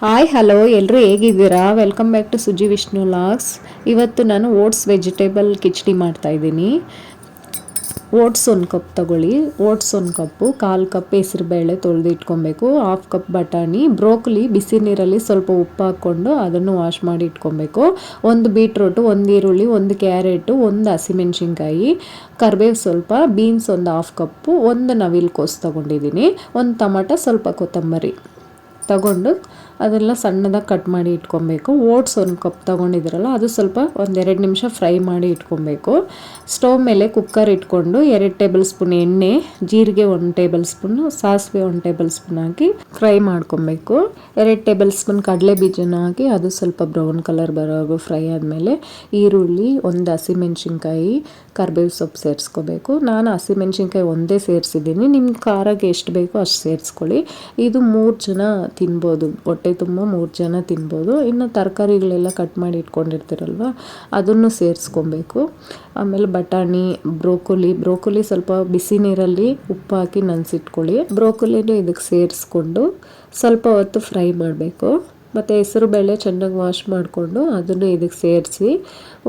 Hi hello ಎಲ್ಲರೂ ಹೇಗಿದ್ದೀರಾ? Welcome back to Suji Vishnu logs. ಇವತ್ತು ನಾನು ಓಟ್ಸ್ ವೆಜಿಟೇಬಲ್ ಕಿಚಡಿ ಮಾಡ್ತಾಯಿದ್ದೀನಿ. ಓಟ್ಸ್ 1 ಕಪ್ ತಗೊಳ್ಳಿ. ಓಟ್ಸ್ 1 ಕಪ್ಪು, 1/4 ಕಪ್ ಹೆಸರುಬೇಳೆ ತೊಳೆದು ಇಟ್ಕೊಬೇಕು, 1/2 ಕಪ್ ಬಟಾಣಿ, ಬ್ರೋಕೊಲಿ ಬಿಸಿ ನೀರಲ್ಲಿ ಸ್ವಲ್ಪ ಉಪ್ಪು ಹಾಕ್ಕೊಂಡು ಅದನ್ನು ವಾಶ್ ಮಾಡಿ ಇಟ್ಕೊಬೇಕು, 1 ಬೀಟ್ರೋಟು, 1 ಈರುಳ್ಳಿ, 1 ಕ್ಯಾರೆಟು, 1 ಹಸಿಮೆಣಸಿನ್ಕಾಯಿ, ಕರಿಬೇವು ಸ್ವಲ್ಪ, ಬೀನ್ಸ್ ಒಂದು 1/2 ಕಪ್ಪು, 1 ನವಿಲುಕೋಸು ತೊಗೊಂಡಿದ್ದೀನಿ, 1 ಟೊಮಟೊ, ಸ್ವಲ್ಪ ಕೊತ್ತಂಬರಿ ತಗೊಂಡು ಅದೆಲ್ಲ ಸಣ್ಣದಾಗಿ ಕಟ್ ಮಾಡಿ ಇಟ್ಕೊಬೇಕು. ಓಟ್ಸ್ 1 ಕಪ್ ತೊಗೊಂಡಿದ್ರಲ್ಲ ಅದು ಸ್ವಲ್ಪ 1-2 ನಿಮಿಷ ಫ್ರೈ ಮಾಡಿ ಇಟ್ಕೊಬೇಕು. ಸ್ಟವ್ ಮೇಲೆ ಕುಕ್ಕರ್ ಇಟ್ಕೊಂಡು 2 ಟೇಬಲ್ ಸ್ಪೂನ್ ಎಣ್ಣೆ, ಜೀರಿಗೆ 1 ಟೇಬಲ್ ಸ್ಪೂನು, ಸಾಸಿವೆ 1 ಟೇಬಲ್ ಸ್ಪೂನ್ ಹಾಕಿ ಫ್ರೈ ಮಾಡ್ಕೊಬೇಕು. 2 ಟೇಬಲ್ ಸ್ಪೂನ್ ಕಡಲೆ ಬೀಜನ ಹಾಕಿ ಅದು ಸ್ವಲ್ಪ ಬ್ರೌನ್ ಕಲರ್ ಬರೋವರೆಗೂ ಫ್ರೈ ಆದಮೇಲೆ ಈರುಳ್ಳಿ, 1 ಹಸಿಮೆಣಸಿನ್ಕಾಯಿ, ಕರಿಬೇವು ಸೊಪ್ಪು ಸೇರಿಸ್ಕೋಬೇಕು. ನಾನು ಹಸಿಮೆಣಸಿನ್ಕಾಯಿ ಒಂದೇ ಸೇರಿಸಿದ್ದೀನಿ, ನಿಮ್ಮ ಖಾರಕ್ಕೆ ಎಷ್ಟು ಬೇಕೋ ಅಷ್ಟು ಸೇರಿಸ್ಕೊಳ್ಳಿ. ಇದು 3 ಜನ ತಿನ್ಬೋದು, ಹೊಟ್ಟೆ ತುಂಬ 3 ಜನ ತಿನ್ಬೋದು. ಇನ್ನು ತರಕಾರಿಗಳೆಲ್ಲ ಕಟ್ ಮಾಡಿ ಇಟ್ಕೊಂಡಿರ್ತೀರಲ್ವ ಅದನ್ನು ಸೇರಿಸ್ಕೊಬೇಕು. ಆಮೇಲೆ ಬಟಾಣಿ, ಬ್ರೋಕೊಲಿ ಸ್ವಲ್ಪ ಬಿಸಿ ನೀರಲ್ಲಿ ಉಪ್ಪು ಹಾಕಿ ನೆನೆಸಿಟ್ಕೊಳ್ಳಿ. ಬ್ರೋಕೊಲಿನೂ ಇದಕ್ಕೆ ಸೇರಿಸ್ಕೊಂಡು ಸ್ವಲ್ಪ ಹೊತ್ತು ಫ್ರೈ ಮಾಡಬೇಕು. ಮತ್ತು ಹೆಸರುಬೇಳೆ ಚೆನ್ನಾಗಿ ವಾಶ್ ಮಾಡಿಕೊಂಡು ಅದನ್ನು ಇದಕ್ಕೆ ಸೇರಿಸಿ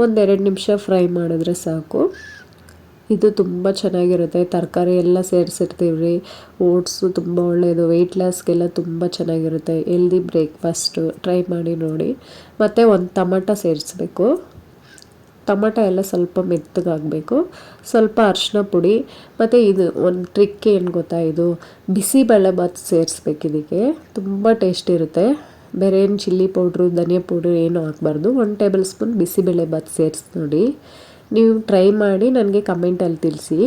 1-2 ನಿಮಿಷ ಫ್ರೈ ಮಾಡಿದ್ರೆ ಸಾಕು. ಇದು ತುಂಬ ಚೆನ್ನಾಗಿರುತ್ತೆ. ತರಕಾರಿ ಎಲ್ಲ ಸೇರಿಸಿರ್ತೀವಿ. ಓಟ್ಸು ತುಂಬ ಒಳ್ಳೆಯದು, ವೆಯ್ಟ್ ಲಾಸ್ಗೆಲ್ಲ ತುಂಬ ಚೆನ್ನಾಗಿರುತ್ತೆ. ಹೆಲ್ದಿ ಬ್ರೇಕ್ಫಾಸ್ಟು, ಟ್ರೈ ಮಾಡಿ ನೋಡಿ. ಮತ್ತು 1 ಟೊಮಟೊ ಸೇರಿಸ್ಬೇಕು. ಟೊಮಟೊ ಎಲ್ಲ ಸ್ವಲ್ಪ ಮೆತ್ತಗಾಗಬೇಕು. ಸ್ವಲ್ಪ ಅರಿಶಿನ ಪುಡಿ, ಮತ್ತು ಇದು ಒಂದು ಟ್ರಿಕ್ ಏನು ಗೊತ್ತಾ, ಇದು ಬಿಸಿಬೇಳೆಬಾತ್ ಸೇರಿಸ್ಬೇಕು. ಇದಕ್ಕೆ ತುಂಬ ಟೇಸ್ಟ್ ಇರುತ್ತೆ. ಬೇರೆ ಏನು ಚಿಲ್ಲಿ ಪೌಡ್ರು, ಧನಿಯಾ ಪೌಡ್ರು ಏನೂ ಹಾಕ್ಬಾರ್ದು. 1 ಟೇಬಲ್ ಸ್ಪೂನ್ ಬಿಸಿಬೇಳೆಬಾತ್ ಸೇರಿಸಿ ನೋಡಿ. ನೀವು ಟ್ರೈ ಮಾಡಿ ನನಗೆ ಕಮೆಂಟಲ್ಲಿ ತಿಳಿಸಿ.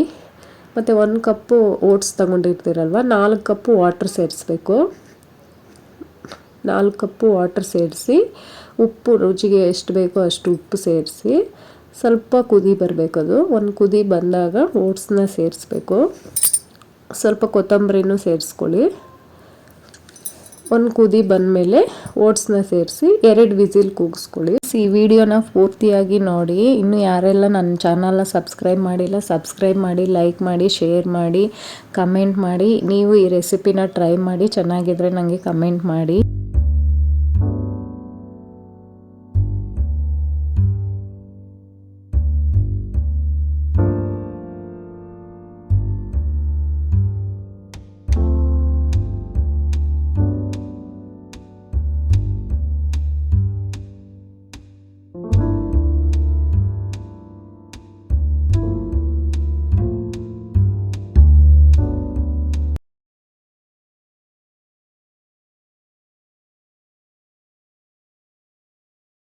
ಮತ್ತು 1 ಕಪ್ಪು ಓಟ್ಸ್ ತೊಗೊಂಡಿರ್ತೀರಲ್ವ, 4 ಕಪ್ಪು ವಾಟ್ರ್ ಸೇರಿಸ್ಬೇಕು. 4 ಕಪ್ಪು ವಾಟ್ರ್ ಸೇರಿಸಿ ಉಪ್ಪು ರುಚಿಗೆ ಎಷ್ಟು ಬೇಕೋ ಅಷ್ಟು ಉಪ್ಪು ಸೇರಿಸಿ ಸ್ವಲ್ಪ ಕುದಿ ಬರಬೇಕದು. 1 ಕುದಿ ಬಂದಾಗ ಓಟ್ಸ್ನ ಸೇರಿಸ್ಬೇಕು. ಸ್ವಲ್ಪ ಕೊತ್ತಂಬರಿನೂ ಸೇರಿಸ್ಕೊಳ್ಳಿ. 1 ಕುದಿ ಬಂದಮೇಲೆ ಓಟ್ಸ್ನ ಸೇರಿಸಿ 2 ವಿಸಿಲ್ ಕೂಗಿಸ್ಕೊಳ್ಳಿ. ಈ ವಿಡಿಯೋನ ಪೂರ್ತಿಯಾಗಿ ನೋಡಿ. ಇನ್ನು ಯಾರೆಲ್ಲ ನನ್ನ ಚಾನಲ್ನ ಸಬ್ಸ್ಕ್ರೈಬ್ ಮಾಡಿಲ್ಲ, ಸಬ್ಸ್ಕ್ರೈಬ್ ಮಾಡಿ, ಲೈಕ್ ಮಾಡಿ, ಶೇರ್ ಮಾಡಿ, ಕಮೆಂಟ್ ಮಾಡಿ. ನೀವು ಈ ರೆಸಿಪಿನ ಟ್ರೈ ಮಾಡಿ, ಚೆನ್ನಾಗಿದ್ರೆ ನನಗೆ ಕಮೆಂಟ್ ಮಾಡಿ.